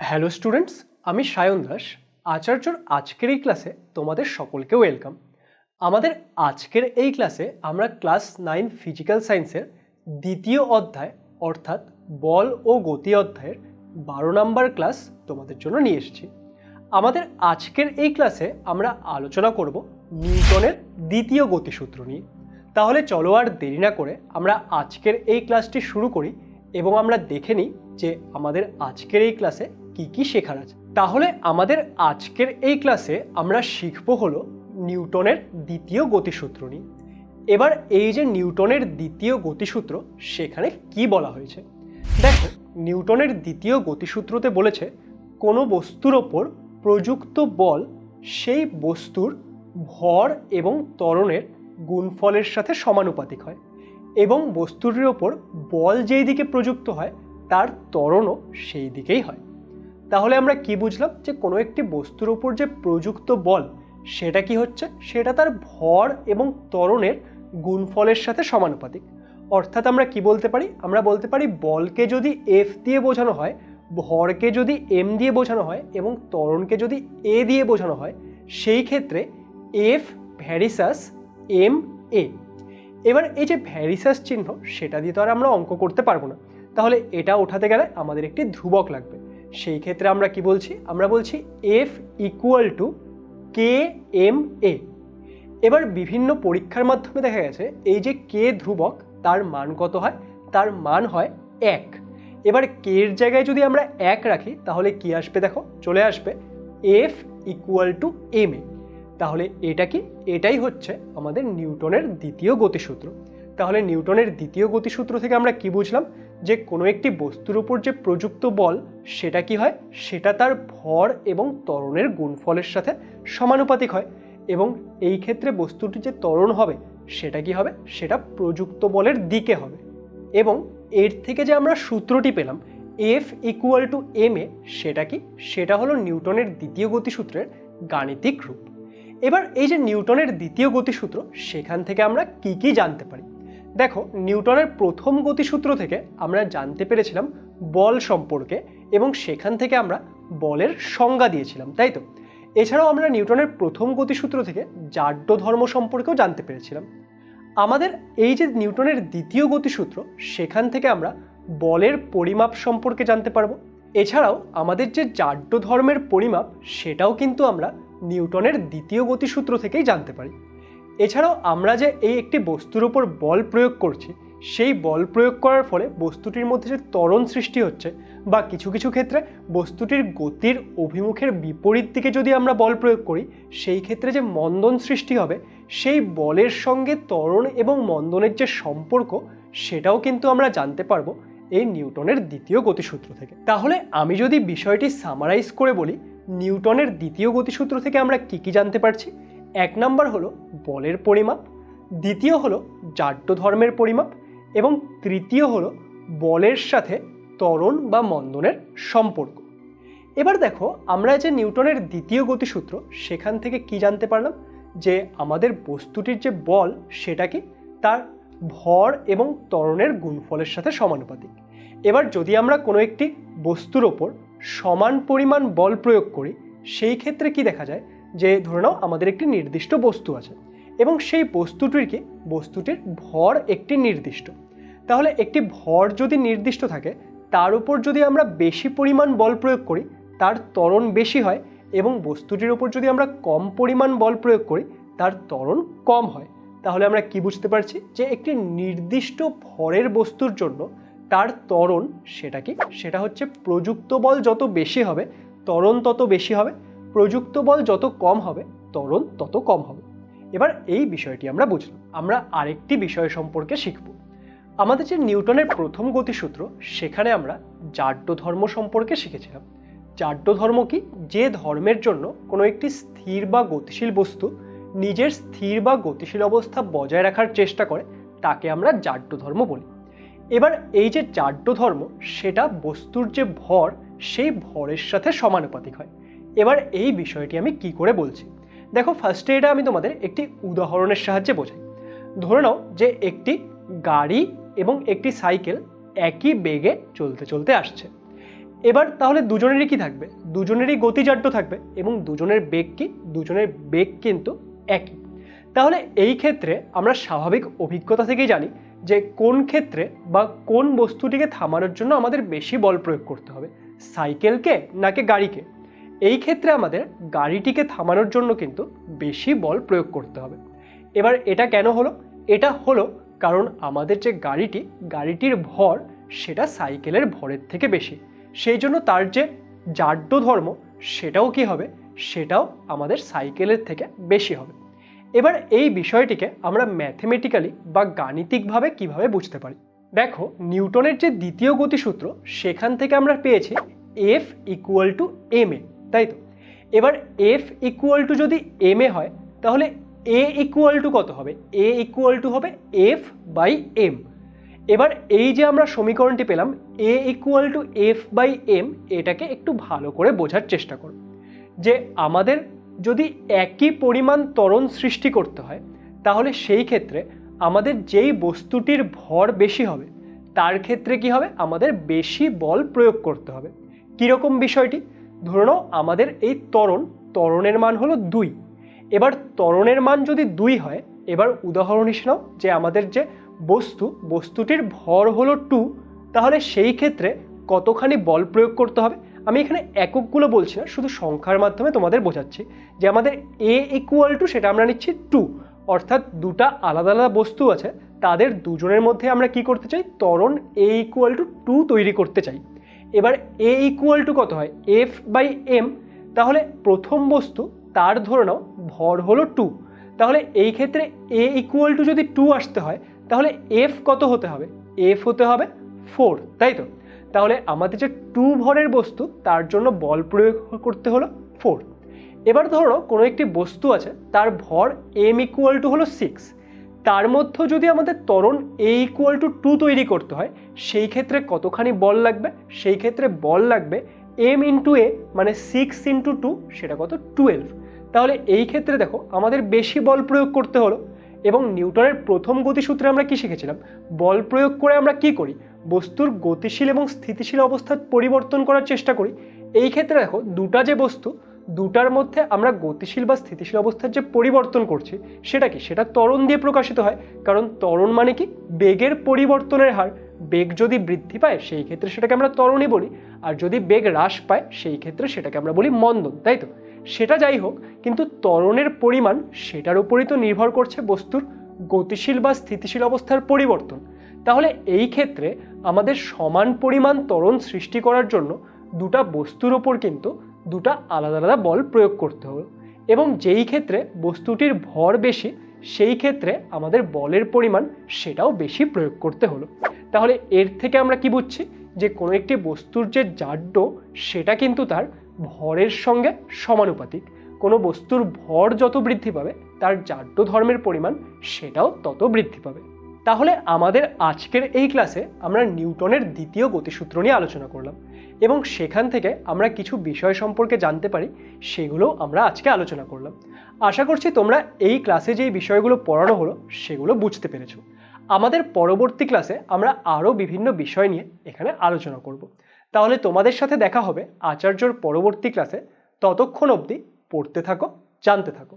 Hello students, আমি সায়ন দাস আচার্যর আজকের এই ক্লাসে তোমাদের সকলকে ওয়েলকাম। আমাদের আজকের এই ক্লাসে আমরা ক্লাস 9 ফিজিক্যাল সায়েন্সের দ্বিতীয় অধ্যায় অর্থাৎ বল ও গতি অধ্যায়ের 12 নম্বর ক্লাস তোমাদের জন্য নিয়ে এসেছি। আমাদের আজকের এই ক্লাসে আমরা আলোচনা করব নিউটনের দ্বিতীয় গতিসূত্র নিয়ে। তাহলে চলো আর দেরি না করে আমরা আজকের এই ক্লাসটি শুরু করি এবং আমরা দেখে নিই যে আমাদের আজকের এই ক্লাসে কি কি শেখার আছে। তাহলে আমাদের আজকের এই ক্লাসে আমরা শিখব হলো নিউটনের দ্বিতীয় গতিসূত্র নিয়ে। এবার এই যে নিউটনের দ্বিতীয় গতিসূত্র, সেখানে কি বলা হয়েছে দেখো। নিউটনের দ্বিতীয় গতিসূত্রতে বলেছে কোনো বস্তুর ওপর প্রযুক্ত বল সেই বস্তুর ভর এবং ত্বরণের গুণফলের সাথে সমানুপাতিক হয় এবং বস্তুটির ওপর বল যেই দিকে প্রযুক্ত হয় তার ত্বরণও সেই দিকেই হয়। তাহলে আমরা কি বুঝলাম যে কোনো একটি বস্তুর ওপর যে প্রযুক্ত বল সেটা কি হচ্ছে, সেটা তার ভর এবং ত্বরণের গুণফলের সাথে সমানুপাতিক। অর্থাৎ আমরা কি বলতে পারি, আমরা বলতে পারি বলকে যদি এফ দিয়ে বোঝানো হয়, ভরকে যদি এম দিয়ে বোঝানো হয় এবং ত্বরণকে যদি এ দিয়ে বোঝানো হয়, সেই ক্ষেত্রে এফ ভ্যারিসাস এম এ। এবার এই যে ভ্যারিসাস চিহ্ন, সেটা দিয়ে তো আর আমরা অঙ্ক করতে পারবো না, তাহলে এটা ওঠাতে গেলে আমাদের একটি ধ্রুবক লাগবে। সেই ক্ষেত্রে আমরা কি বলছি, আমরা বলছি F equal to K M A. এবার বিভিন্ন পরীক্ষার মাধ্যমে দেখা গেছে এই যে কে ধ্রুবক, তার মান কত হয়, তার মান হয় 1। এবার কে এর জায়গায় যদি আমরা 1 রাখি তাহলে কি আসবে দেখো, চলে আসবে এফ ইকুয়াল টু এম এ। তাহলে এটা কি, এটাই হচ্ছে আমাদের নিউটনের দ্বিতীয় গতিসূত্র। তাহলে নিউটনের দ্বিতীয় গতিসূত্র থেকে আমরা কি বুঝলাম, যে কোনো একটি বস্তুর উপর যে প্রযুক্ত বল সেটা কি হয়, সেটা তার ভর এবং ত্বরণের গুণফলের সাথে সমানুপাতিক হয় এবং এই ক্ষেত্রে বস্তুটি যে ত্বরণ হবে সেটা কি হবে, সেটা প্রযুক্ত বলের দিকে হবে। এবং এর থেকে যে আমরা সূত্রটি পেলাম এফ ইকুয়াল টু এম এ, সেটা কি, সেটা হলো নিউটনের দ্বিতীয় গতিসূত্রের গাণিতিক রূপ। এবার এই যে নিউটনের দ্বিতীয় গতিসূত্র, সেখান থেকে আমরা কি কি জানতে পারি দেখো। নিউটনের প্রথম গতিসূত্র থেকে আমরা জানতে পেরেছিলাম বল সম্পর্কে এবং সেখান থেকে আমরা বলের সংজ্ঞা দিয়েছিলাম, তাই তো। এছাড়াও আমরা নিউটনের প্রথম গতিসূত্র থেকে জাড্য ধর্ম সম্পর্কেও জানতে পেরেছিলাম। আমাদের এই যে নিউটনের দ্বিতীয় গতিসূত্র, সেখান থেকে আমরা বলের পরিমাপ সম্পর্কে জানতে পারবো। এছাড়াও আমাদের যে জাড্য ধর্মের পরিমাপ, সেটাও কিন্তু আমরা নিউটনের দ্বিতীয় গতিসূত্র থেকেই জানতে পারি। এছাড়াও আমরা যে এই একটি বস্তুর উপর বল প্রয়োগ করছি, সেই বল প্রয়োগ করার ফলে বস্তুটির মধ্যে যে ত্বরণ সৃষ্টি হচ্ছে, বা কিছু কিছু ক্ষেত্রে বস্তুটির গতির অভিমুখের বিপরীত দিকে যদি আমরা বল প্রয়োগ করি, সেই ক্ষেত্রে যে মন্দন সৃষ্টি হবে, সেই বলের সঙ্গে ত্বরণ এবং মন্দনের যে সম্পর্ক, সেটাও কিন্তু আমরা জানতে পারবো এই নিউটনের দ্বিতীয় গতিসূত্র থেকে। তাহলে আমি যদি বিষয়টি সামারাইজ করে বলি, নিউটনের দ্বিতীয় গতিসূত্র থেকে আমরা কি কি জানতে পারছি। 1 নম্বর হলো বলের পরিমাপ, দ্বিতীয় হলো জাড্য ধর্মের পরিমাপ এবং তৃতীয় হলো বলের সাথে ত্বরণ বা মন্দনের সম্পর্ক। এবার দেখো, আমরা যে নিউটনের দ্বিতীয় গতিসূত্র, সেখান থেকে কি জানতে পারলাম, যে আমাদের বস্তুটির যে বল সেটা কি, তার ভর এবং ত্বরণের গুণফলের সাথে সমানুপাতিক। এবার যদি আমরা কোনো একটি বস্তুর ওপর সমান পরিমাণ বল প্রয়োগ করি, সেই ক্ষেত্রে কি দেখা যায়, যে ধরে নাও আমাদের একটি নির্দিষ্ট বস্তু আছে এবং সেই বস্তুটির ভর একটি নির্দিষ্ট। তাহলে একটি ভর যদি নির্দিষ্ট থাকে, তার উপর যদি আমরা বেশি পরিমাণ বল প্রয়োগ করি, তার ত্বরণ বেশি হয় এবং বস্তুটির উপর যদি আমরা কম পরিমাণ বল প্রয়োগ করি, তার ত্বরণ কম হয়। তাহলে আমরা কি বুঝতে পারছি, যে একটি নির্দিষ্ট ভরের বস্তুর জন্য তার ত্বরণ সেটা কি, সেটা হচ্ছে প্রযুক্ত বল যত বেশি হবে ত্বরণ তত বেশি হবে, প্রযুক্ত বল যত কম হবে ত্বরণ তত কম হবে। এবার এই বিষয়টি আমরা বুঝলাম। আমরা আরেকটি বিষয় সম্পর্কে শিখব। আমাদের যে নিউটনের প্রথম গতিসূত্র, সেখানে আমরা জাড্য ধর্ম সম্পর্কে শিখেছিলাম। জাড্য ধর্ম কি, যে ধর্মের জন্য কোনো একটি স্থির বা গতিশীল বস্তু নিজের স্থির বা গতিশীল অবস্থা বজায় রাখার চেষ্টা করে, তাকে আমরা জাড্য ধর্ম বলি। এবার এই যে জাড্য ধর্ম, সেটা বস্তুর যে ভর, সেই ভরের সাথে সমানুপাতিক হয়। এবার এই বিষয়টি আমি কি করে বলছি দেখো। ফার্স্টে এটা আমি তোমাদের একটি উদাহরণের সাহায্যে বোঝাই। ধরে নাও যে একটি গাড়ি এবং একটি সাইকেল একই বেগে চলতে চলতে আসছে। এবার তাহলে দুজনেরই কি থাকবে, দুজনেরই গতিজাড্য থাকবে এবং দুজনের বেগ কি, দুজনের বেগ কিন্তু একই। তাহলে এই ক্ষেত্রে আমরা স্বাভাবিক অভিজ্ঞতা থেকেই জানি যে কোন ক্ষেত্রে বা কোন বস্তুটিকে থামানোর জন্য আমাদের বেশি বল প্রয়োগ করতে হবে, সাইকেলকে নাকি গাড়িকে। এই ক্ষেত্রে আমাদের গাড়িটিকে থামানোর জন্য কিন্তু বেশি বল প্রয়োগ করতে হবে। এবার এটা কেন হলো? এটা হলো কারণ আমাদের যে গাড়িটির ভর সেটা সাইকেলের ভরের থেকে বেশি, সেই জন্য তার যে জাড্য ধর্ম সেটাও কি হবে, সেটাও আমাদের সাইকেলের থেকে বেশি হবে। এবার এই বিষয়টিকে আমরা ম্যাথমেটিক্যালি বা গাণিতিকভাবে কিভাবে বুঝতে পারি? দেখো, নিউটনের যে দ্বিতীয় গতিসূত্র সেখান থেকে আমরা পেয়েছি F equal to M A, তাই তো? এবার F ইকুয়াল টু যদি এম এ হয় তাহলে A ইকুয়াল টু কত হবে? A ইকুয়াল টু হবে F বাই এম। এবার এই যে আমরা সমীকরণটি পেলাম A equal to F by M, এটাকে একটু ভালো করে বোঝার চেষ্টা করো যে আমাদের যদি একই পরিমাণ ত্বরণ সৃষ্টি করতে হয় তাহলে সেই ক্ষেত্রে আমাদের যেই বস্তুটির ভর বেশি হবে তার ক্ষেত্রে কি হবে, আমাদের বেশি বল প্রয়োগ করতে হবে। কীরকম বিষয়টি? ধরে নাও আমাদের এই ত্বরণের মান হলো 2। এবার ত্বরণের মান যদি 2 হয়, এবার উদাহরণ হিসেবে নাও যে আমাদের যে বস্তুটির ভর হলো 2, তাহলে সেই ক্ষেত্রে কতখানি বল প্রয়োগ করতে হবে? আমি এখানে এককগুলো বলছি না, শুধু সংখ্যার মাধ্যমে তোমাদের বোঝাচ্ছি যে আমাদের A ইকুয়াল টু সেটা আমরা নিচ্ছি 2, অর্থাৎ দুটা আলাদা আলাদা বস্তু আছে, তাদের দুজনের মধ্যে আমরা কি করতে চাই, ত্বরণ A ইকুয়াল টু 2 তৈরি করতে চাই। এবার A ইকুয়াল টু কত হয়, F বাই এম। তাহলে প্রথম বস্তু তার ধরে নাও ভর হলো 2, তাহলে এই ক্ষেত্রে A ইকুয়াল টু যদি 2 আসতে হয় তাহলে F কত হতে হবে, F হতে হবে 4, তাই তো? তাহলে আমাদের যে 2 ভরের বস্তু তার জন্য বল প্রয়োগ করতে হলো 4। এবার ধরো কোনো একটি বস্তু আছে, তার ভর m ইকুয়াল টু হলো 6, তার মধ্যে যদি আমাদের ত্বরণ A ইকুয়াল টু 2 তৈরি করতে হয় সেই ক্ষেত্রে কতখানি বল লাগবে? সেই ক্ষেত্রে বল লাগবে m ইন্টু a, মানে 6 ইন্টু 2, সেটা কত, 12। তাহলে এই ক্ষেত্রে দেখো আমাদের বেশি বল প্রয়োগ করতে হলো। এবং নিউটনের প্রথম গতিসূত্রে আমরা কি শিখেছিলাম, বল প্রয়োগ করে আমরা কি করি, বস্তুর গতিশীল এবং স্থিতিশীল অবস্থা পরিবর্তন করার চেষ্টা করি। এই ক্ষেত্রে দেখো দুটা যে বস্তু, দুটার মধ্যে আমরা গতিশীল বা স্থিতিশীল অবস্থার যে পরিবর্তন করছি সেটা কি, সেটা ত্বরণ দিয়ে প্রকাশিত হয়। কারণ ত্বরণ মানে কি, বেগের পরিবর্তনের হার। বেগ যদি বৃদ্ধি পায় সেই ক্ষেত্রে সেটাকে আমরা ত্বরণই বলি, আর যদি বেগ হ্রাস পায় সেই ক্ষেত্রে সেটাকে আমরা বলি মন্দন, তাই তো? সেটা যাই হোক, কিন্তু ত্বরণের পরিমাণ সেটার উপরই তো নির্ভর করছে বস্তুর গতিশীল বা স্থিতিশীল অবস্থার পরিবর্তন। তাহলে এই ক্ষেত্রে আমাদের সমান পরিমাণ ত্বরণ সৃষ্টি করার জন্য দুটা বস্তুর ওপর কিন্তু দুটা আলাদা আলাদা বল প্রয়োগ করতে হবে। এবং যেই ক্ষেত্রে বস্তুটির ভর বেশি সেই ক্ষেত্রে আমাদের বলের পরিমাণ সেটাও বেশি প্রয়োগ করতে হলো। তাহলে এর থেকে আমরা কি বুঝছি, যে কোনো একটি বস্তুর যে জাড্য সেটা কিন্তু তার ভরের সঙ্গে সমানুপাতিক। কোনো বস্তুর ভর যত বৃদ্ধি পাবে তার জাড্য ধর্মের পরিমাণ সেটাও তত বৃদ্ধি পাবে। তাহলে আমাদের আজকের এই ক্লাসে আমরা নিউটনের দ্বিতীয় গতিসূত্র নিয়ে আলোচনা করলাম এবং সেখান থেকে আমরা কিছু বিষয় সম্পর্কে জানতে পারি, সেগুলো আমরা আজকে আলোচনা করলাম। আশা করছি তোমরা এই ক্লাসে যেই বিষয়গুলো পড়ানো হলো সেগুলো বুঝতে পেরেছো। আমাদের পরবর্তী ক্লাসে আমরা আরও বিভিন্ন বিষয় নিয়ে এখানে আলোচনা করব। তাহলে তোমাদের সাথে দেখা হবে আচার্যর পরবর্তী ক্লাসে। ততক্ষণ অবধি পড়তে থাকো, জানতে থাকো।